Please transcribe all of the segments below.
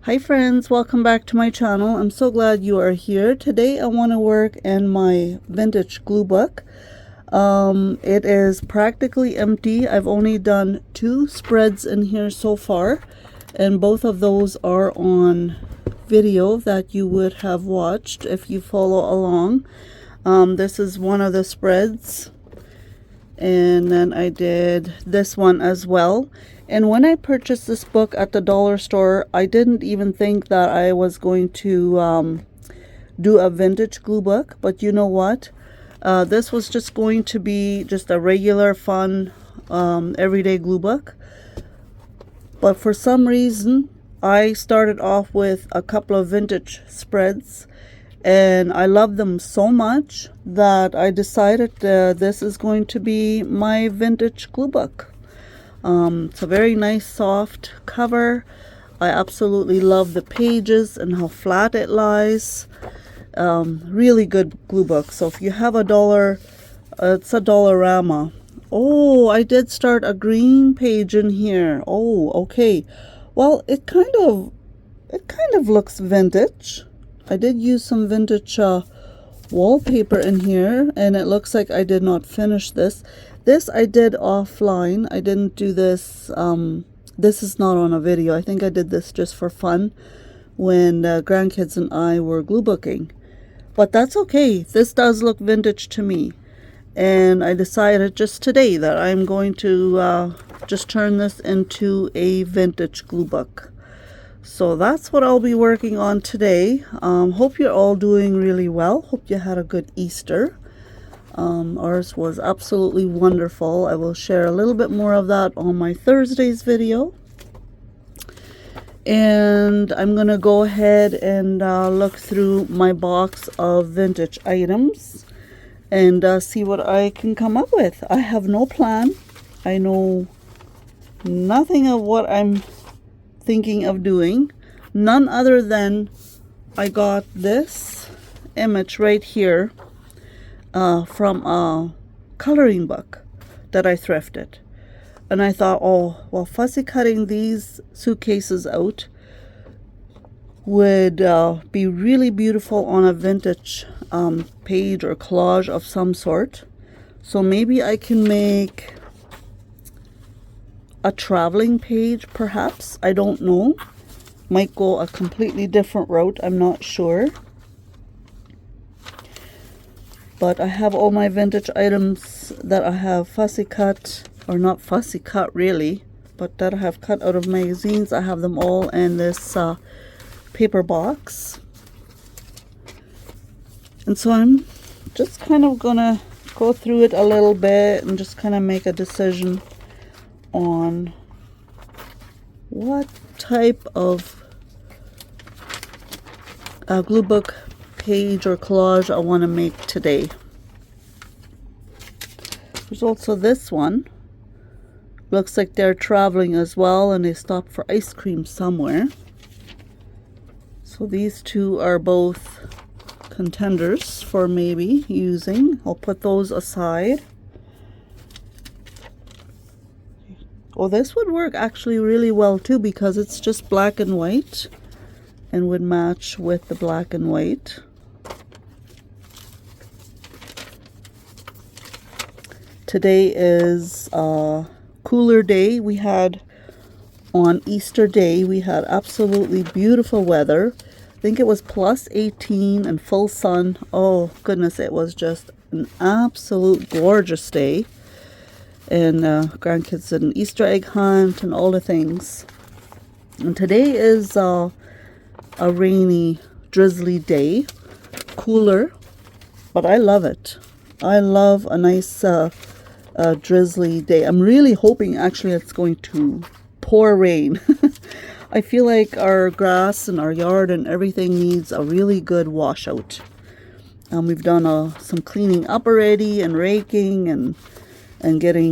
Hi friends, welcome back to my channel. I'm so glad you are here. Today I want to work in my vintage glue book. It is practically empty. I've only done 2 spreads in here so far, and both of those are on video that you would have watched if you follow along. This is one of the spreads, and then I did this one as well. And when I purchased this book at the dollar store, I didn't even think that I was going to do a vintage glue book. But you know what? This was just going to be just a regular fun everyday glue book. But for some reason, I started off with a couple of vintage spreads, and I love them so much that I decided this is going to be my vintage glue book. It's a very nice soft cover. I absolutely love the pages and how flat it lies. Really good glue book. So if you have a dollar, it's a Dollarama. Oh, I did start a green page in here. Oh, okay. Well, it kind of looks vintage. I did use some vintage wallpaper in here, and it looks like I did not finish this. This I did offline. I didn't do this. This is not on a video. I think I did this just for fun when grandkids and I were glue booking. But that's okay. This does look vintage to me. And I decided just today that I'm going to just turn this into a vintage glue book. So that's what I'll be working on today. Hope you're all doing really well. Hope you had a good Easter. Ours was absolutely wonderful. I will share a little bit more of that on my Thursday's video. And I'm going to go ahead and look through my box of vintage items and see what I can come up with. I have no plan. I know nothing of what I'm thinking of doing. None other than I got this image right here from a coloring book that I thrifted, and I thought, oh well, fussy cutting these suitcases out would be really beautiful on a vintage page or collage of some sort. So maybe I can make a traveling page, perhaps. I don't know. Might go a completely different route. I'm not sure. But I have all my vintage items that I have fussy cut, or not fussy cut really, but that I have cut out of magazines. I have them all in this paper box. And so I'm just kind of gonna go through it a little bit and just kind of make a decision on what type of glue book page or collage I want to make today. There's also this one. Looks like they're traveling as well, and they stopped for ice cream somewhere. So these two are both contenders for maybe using. I'll put those aside. Oh, this would work actually really well too, because it's just black and white and would match with the black and white. Today is a cooler day. We had on Easter Day, we had absolutely beautiful weather. I think it was plus 18 and full sun. Oh goodness, it was just an absolute gorgeous day. And grandkids did an Easter egg hunt and all the things. And today is a rainy, drizzly day. Cooler, but I love it. I love a nice drizzly day. I'm really hoping actually it's going to pour rain. I feel like our grass and our yard and everything needs a really good washout. We've done some cleaning up already and raking and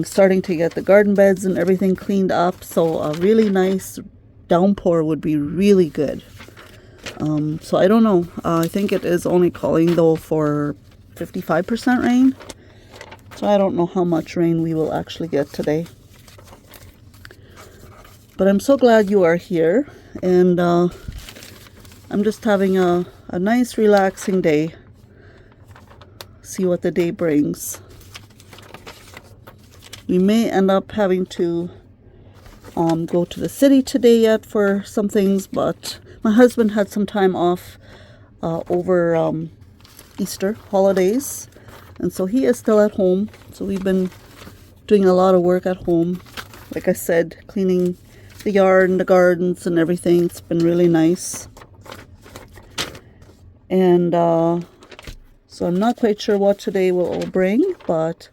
starting to get the garden beds and everything cleaned up. So a really nice downpour would be really good. So I don't know. I think it is only calling though for 55% rain. So I don't know how much rain we will actually get today. But I'm so glad you are here, and I'm just having a nice relaxing day. See what the day brings. We may end up having to go to the city today yet for some things, but my husband had some time off over Easter holidays, and so he is still at home. So we've been doing a lot of work at home, like I said, cleaning the yard and the gardens and everything. It's been really nice. And so I'm not quite sure what today will bring, but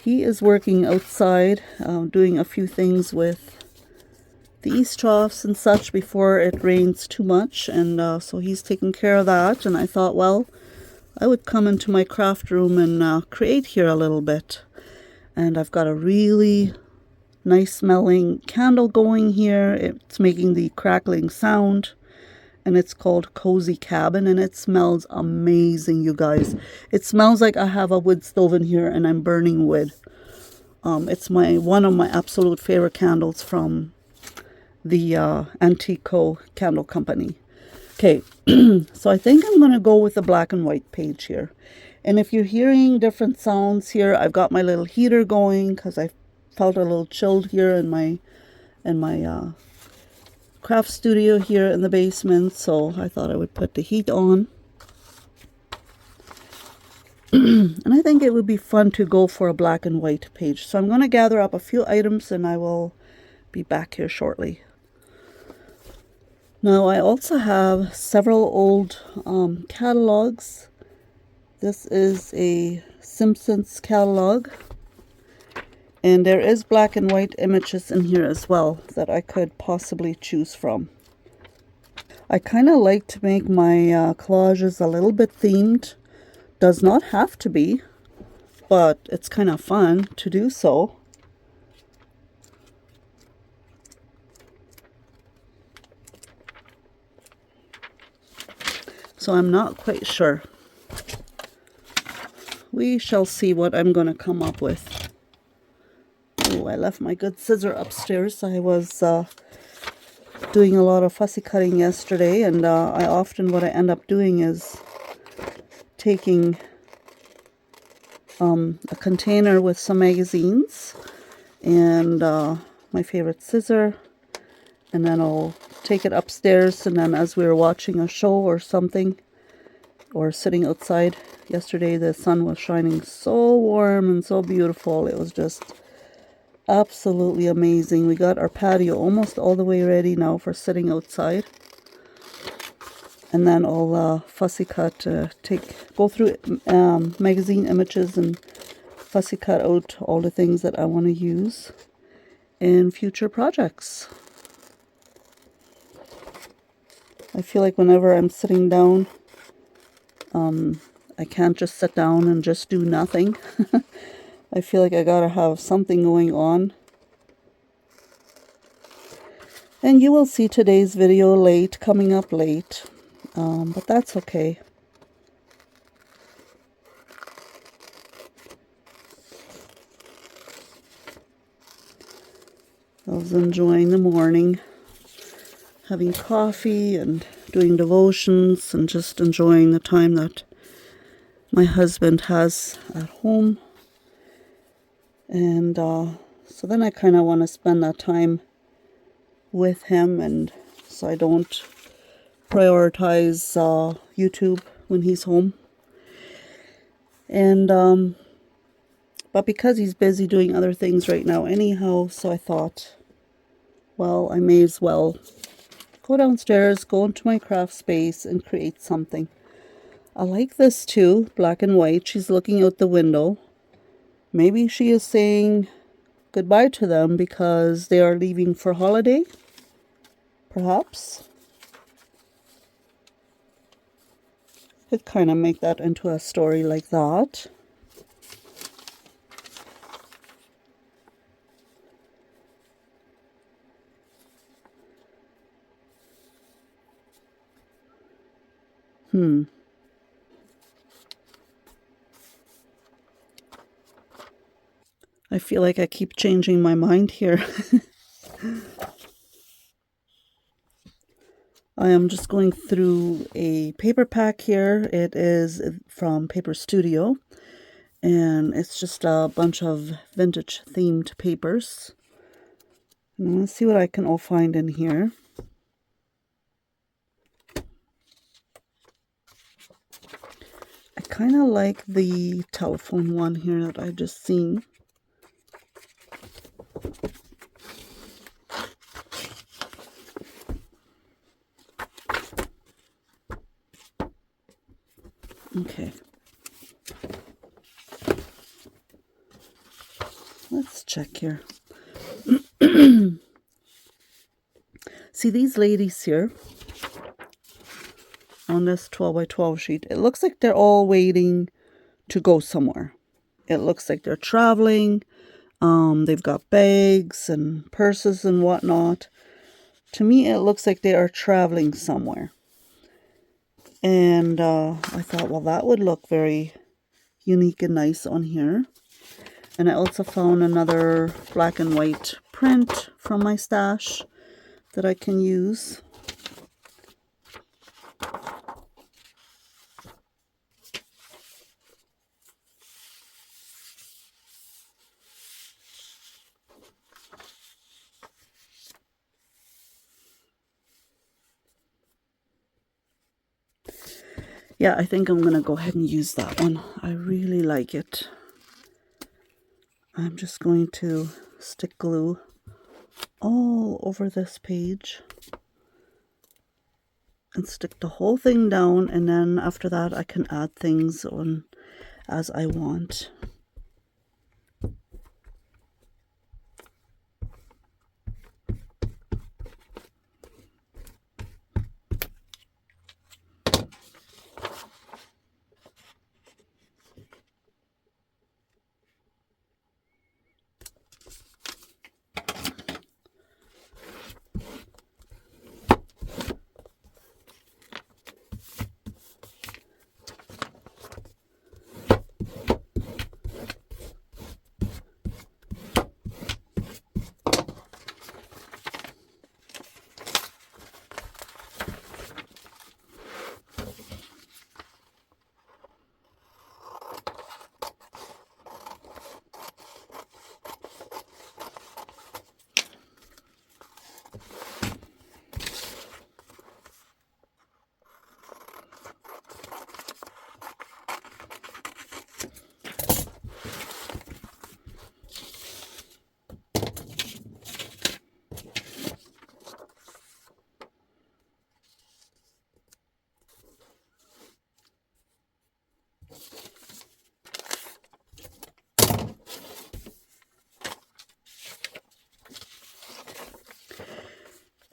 he is working outside, doing a few things with the east troughs and such before it rains too much, and so he's taking care of that. And I thought, well, I would come into my craft room and create here a little bit. And I've got a really nice smelling candle going here. It's making the crackling sound, and it's called Cozy Cabin, and it smells amazing, you guys. It smells like I have a wood stove in here and I'm burning wood. It's one of my absolute favorite candles from the Antico Candle Company. Okay, so I think I'm going to go with the black and white page here. And if you're hearing different sounds here, I've got my little heater going because I felt a little chilled here in my craft studio here in the basement. So I thought I would put the heat on. And I think it would be fun to go for a black and white page. So I'm going to gather up a few items and I will be back here shortly. Now I also have several old catalogs. This is a Simpsons catalog, and there is black and white images in here as well that I could possibly choose from. I kind of like to make my collages a little bit themed. Does not have to be, but it's kind of fun to do so. So I'm not quite sure. We shall see what I'm going to come up with. Oh, I left my good scissor upstairs. I was doing a lot of fussy cutting yesterday, and what I end up doing is taking a container with some magazines and my favorite scissor, and then I'll take it upstairs, and then as we were watching a show or something, or sitting outside yesterday, the sun was shining so warm and so beautiful. It was just absolutely amazing. We got our patio almost all the way ready now for sitting outside, and then I'll fussy cut, go through magazine images and fussy cut out all the things that I want to use in future projects. I feel like whenever I'm sitting down, I can't just sit down and just do nothing. I feel like I gotta have something going on. And you will see today's video coming up late, but that's okay. I was enjoying the morning, having coffee and doing devotions and just enjoying the time that my husband has at home. And so then I kind of want to spend that time with him, and so I don't prioritize YouTube when he's home. And but because he's busy doing other things right now anyhow, so I thought, well, I may as well go downstairs, go into my craft space and create something. I like this too, black and white. She's looking out the window. Maybe she is saying goodbye to them because they are leaving for holiday. Perhaps. Could kind of make that into a story like that. I feel like I keep changing my mind here. I am just going through a paper pack here. It is from Paperstudio, and it's just a bunch of vintage themed papers. And let's see what I can all find in here. I kind of like the telephone one here that I just seen. Okay. Let's check here. See these ladies here on this 12 by 12 sheet. It looks like they're all waiting to go somewhere. It looks like they're traveling. They've got bags and purses and whatnot. To me, it looks like they are traveling somewhere. And I thought, well, that would look very unique and nice on here. And I also found another black and white print from my stash that I can use. Yeah, I think I'm going to go ahead and use that one. I really like it. I'm just going to stick glue all over this page and stick the whole thing down, and then after that I can add things on as I want.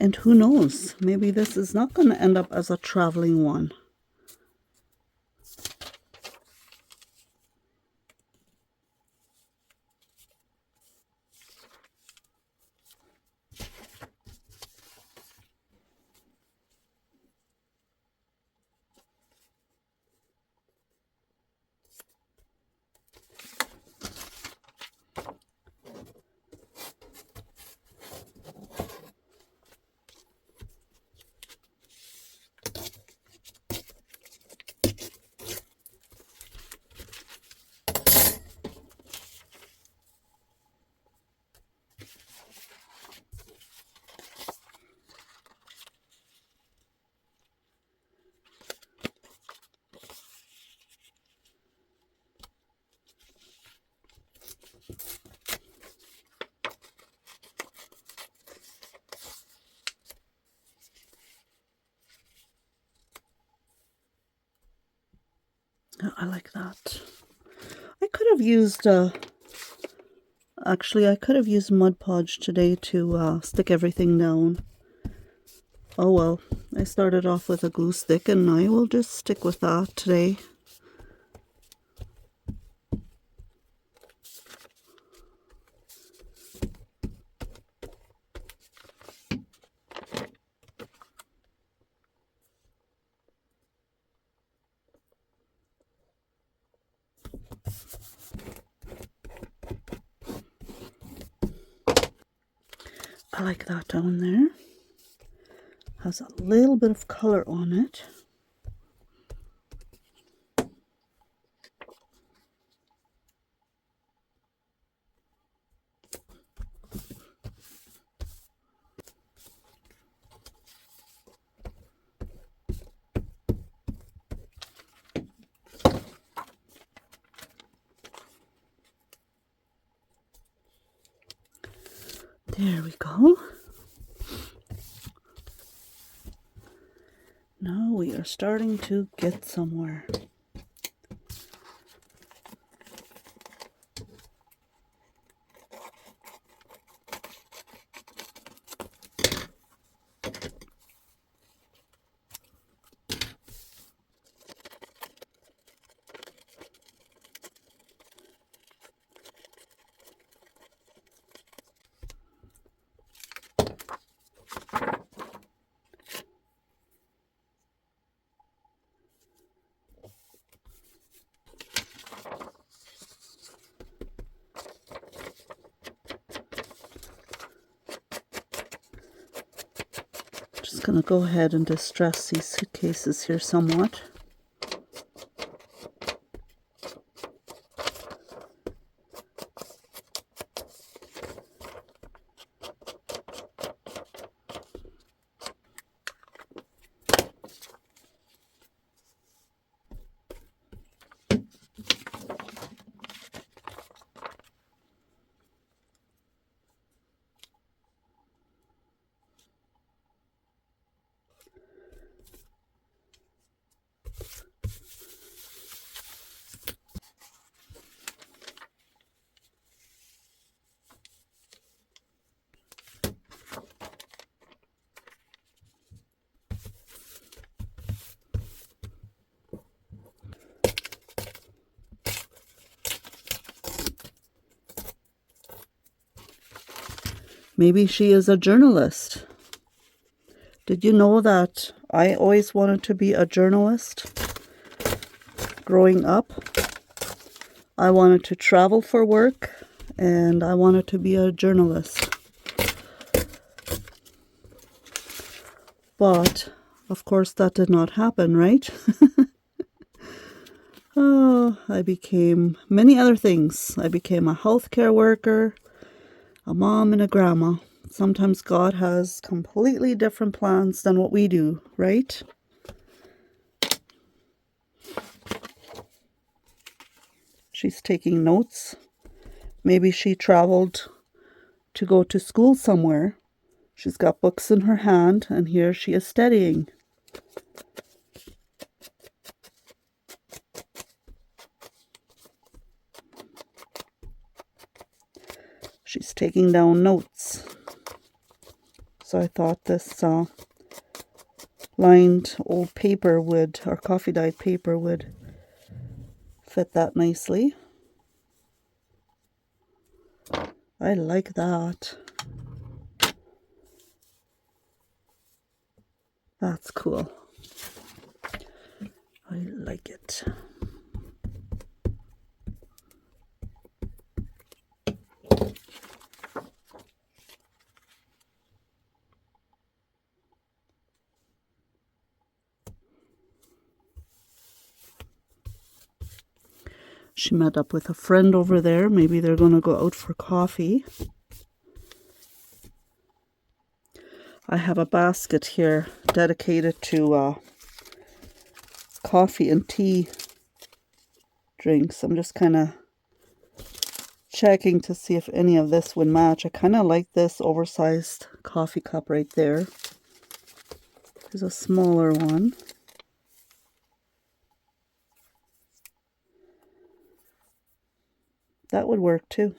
And who knows, maybe this is not going to end up as a traveling one. I like that. I could have used, actually I could have used Mod Podge today to stick everything down. Oh well, I started off with a glue stick and I will just stick with that today. I like that down there. Has a little bit of color on it. There we go. Now we are starting to get somewhere. Just gonna go ahead and distress these suitcases here somewhat. Maybe she is a journalist. Did you know that I always wanted to be a journalist? Growing up, I wanted to travel for work and I wanted to be a journalist. But, of course, that did not happen, right? Oh, I became many other things. I became a healthcare worker, a mom and a grandma. Sometimes God has completely different plans than what we do, right? She's taking notes. Maybe she traveled to go to school somewhere. She's got books in her hand, and here she is studying. She's taking down notes. So I thought this lined old paper would, or coffee dyed paper would fit that nicely. I like that. That's cool. I like it. She met up with a friend over there. Maybe they're going to go out for coffee. I have a basket here dedicated to coffee and tea drinks. I'm just kind of checking to see if any of this would match. I kind of like this oversized coffee cup right there. There's a smaller one. That would work too.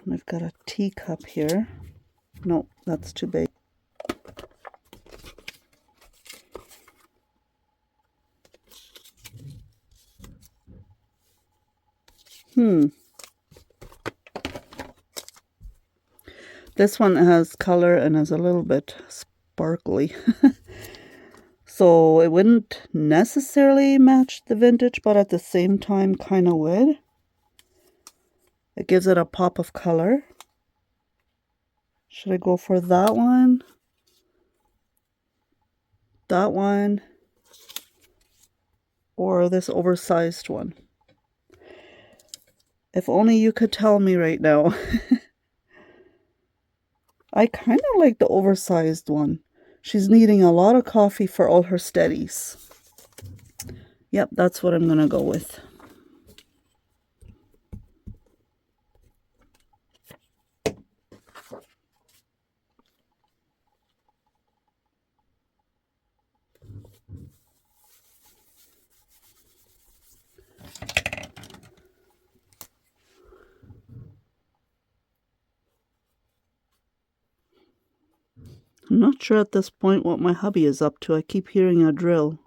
And I've got a teacup here. No, that's too big. This one has color and is a little bit sparkly. So it wouldn't necessarily match the vintage, but at the same time kind of would. It gives it a pop of color. Should I go for that one? That one? Or this oversized one? If only you could tell me right now. I kind of like the oversized one. She's needing a lot of coffee for all her steadies. Yep, that's what I'm going to go with. I'm not sure at this point what my hubby is up to. I keep hearing a drill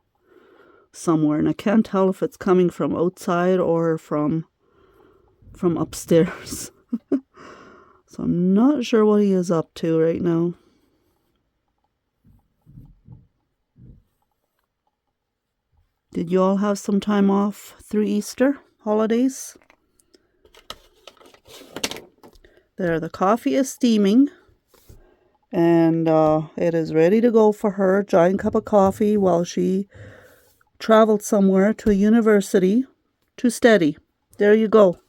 somewhere, and I can't tell if it's coming from outside or from upstairs. So I'm not sure what he is up to right now. Did you all have some time off through Easter holidays? There, the coffee is steaming. And it is ready to go for her. Giant cup of coffee while she traveled somewhere to a university to study. There you go.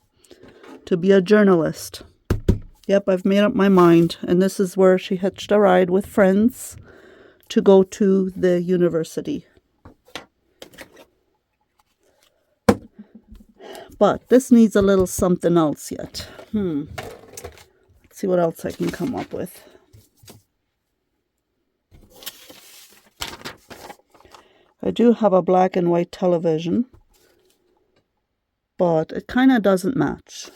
To be a journalist. Yep, I've made up my mind. And this is where she hitched a ride with friends to go to the university. But this needs a little something else yet. Let's see what else I can come up with. I do have a black and white television, but it kind of doesn't match.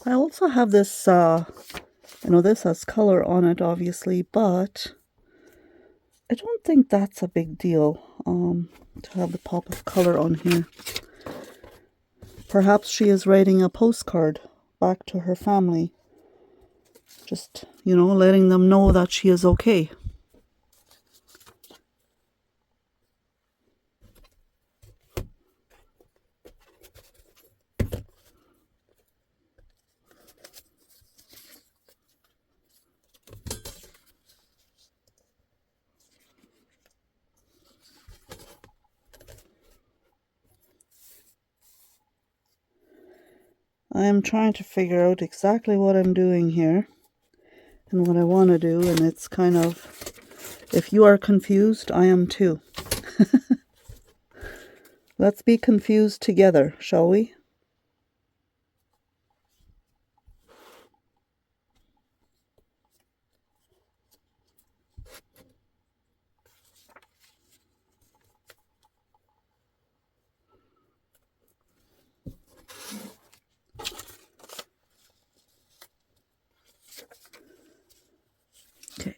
I also have this, I know this has color on it, obviously, but I don't think that's a big deal to have the pop of color on here. Perhaps she is writing a postcard back to her family. Just, you know, letting them know that she is okay. I am trying to figure out exactly what I'm doing here and what I want to do, and it's kind of, if you are confused, I am too. Let's be confused together, shall we? Okay.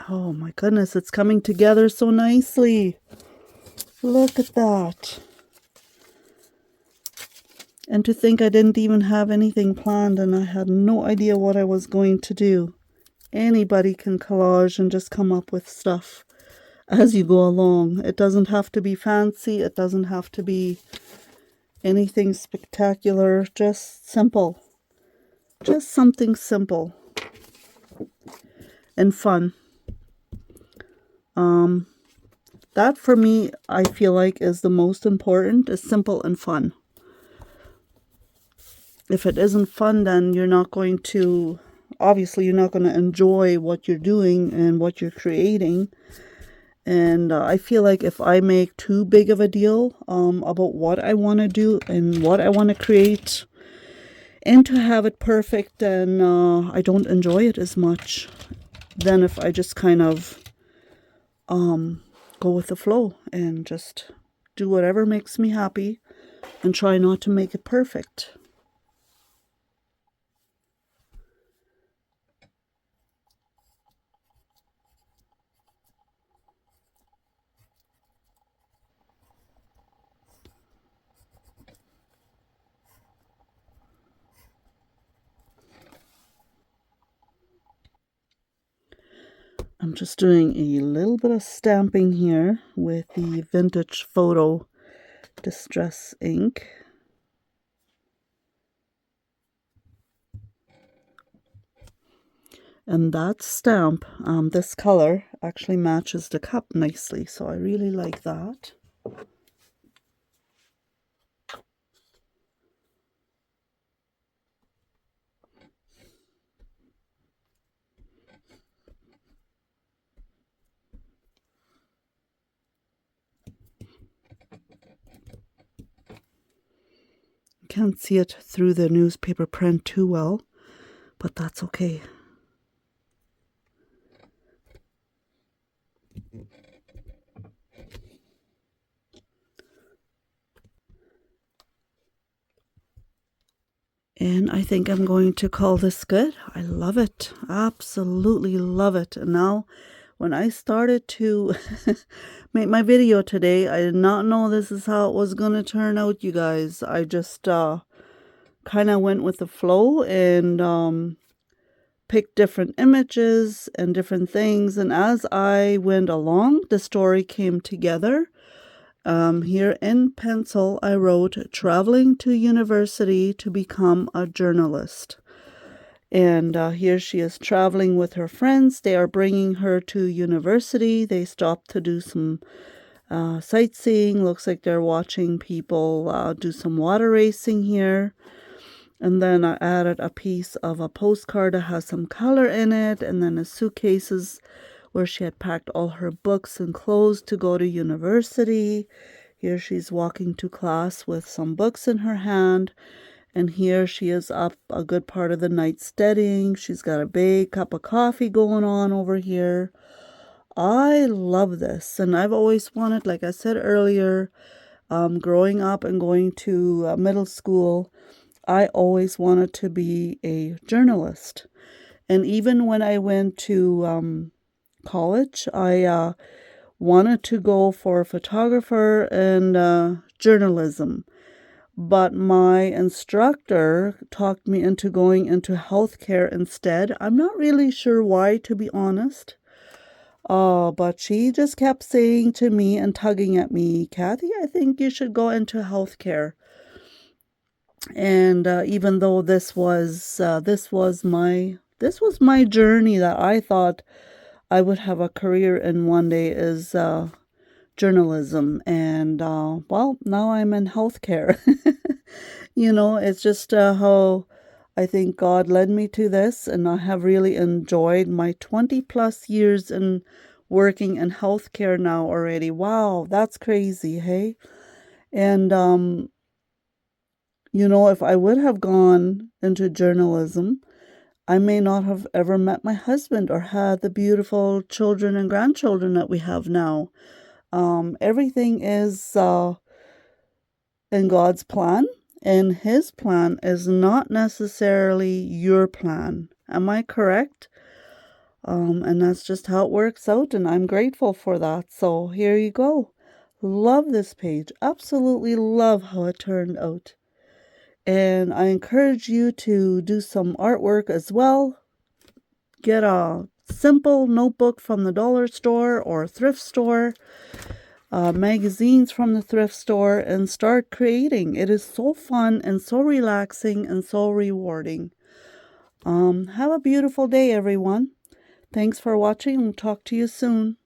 Oh my goodness, it's coming together so nicely. Look at that. And to think I didn't even have anything planned and I had no idea what I was going to do. Anybody can collage and just come up with stuff as you go along. It doesn't have to be fancy. It doesn't have to be anything spectacular. Just simple. Just something simple and fun. That for me, I feel like is the most important, is simple and fun. If it isn't fun, then you're not going to, obviously you're not going to enjoy what you're doing and what you're creating. And I feel like if I make too big of a deal about what I want to do and what I want to create and to have it perfect, then I don't enjoy it as much than if I just kind of go with the flow and just do whatever makes me happy and try not to make it perfect. I'm just doing a little bit of stamping here with the Vintage Photo Distress ink. And that stamp, this color, actually matches the cup nicely, so I really like that. Can't see it through the newspaper print too well, but that's okay. And I think I'm going to call this good. I love it. Absolutely love it. And now when I started to make my video today, I did not know this is how it was going to turn out, you guys. I just kind of went with the flow and picked different images and different things. And as I went along, the story came together. Here in pencil, I wrote, traveling to university to become a journalist. And here she is traveling with her friends. They are bringing her to university. They stopped to do some sightseeing. Looks like they're watching people do some water racing here. And then I added a piece of a postcard that has some color in it. And then the suitcases where she had packed all her books and clothes to go to university. Here she's walking to class with some books in her hand. And here she is up a good part of the night studying. She's got a big cup of coffee going on over here. I love this. And I've always wanted, like I said earlier, growing up and going to middle school, I always wanted to be a journalist. And even when I went to college, I wanted to go for photographer and journalism. But my instructor talked me into going into healthcare instead. I'm not really sure why, to be honest. But she just kept saying to me and tugging at me, Kathy, I think you should go into healthcare. And even though this was my journey that I thought I would have a career in one day is journalism. And well, now I'm in healthcare. You know, it's just how I think God led me to this, and I have really enjoyed my 20 plus years in working in healthcare now already. Wow, that's crazy, hey? And you know, if I would have gone into journalism, I may not have ever met my husband or had the beautiful children and grandchildren that we have now. Everything is in God's plan, and His plan is not necessarily your plan. Am I correct? And that's just how it works out, and I'm grateful for that. So here you go. Love this page. Absolutely love how it turned out. And I encourage you to do some artwork as well. Get a simple notebook from the dollar store or thrift store, magazines from the thrift store, and start creating. It is so fun and so relaxing and so rewarding. Have a beautiful day, everyone. Thanks for watching. We'll talk to you soon.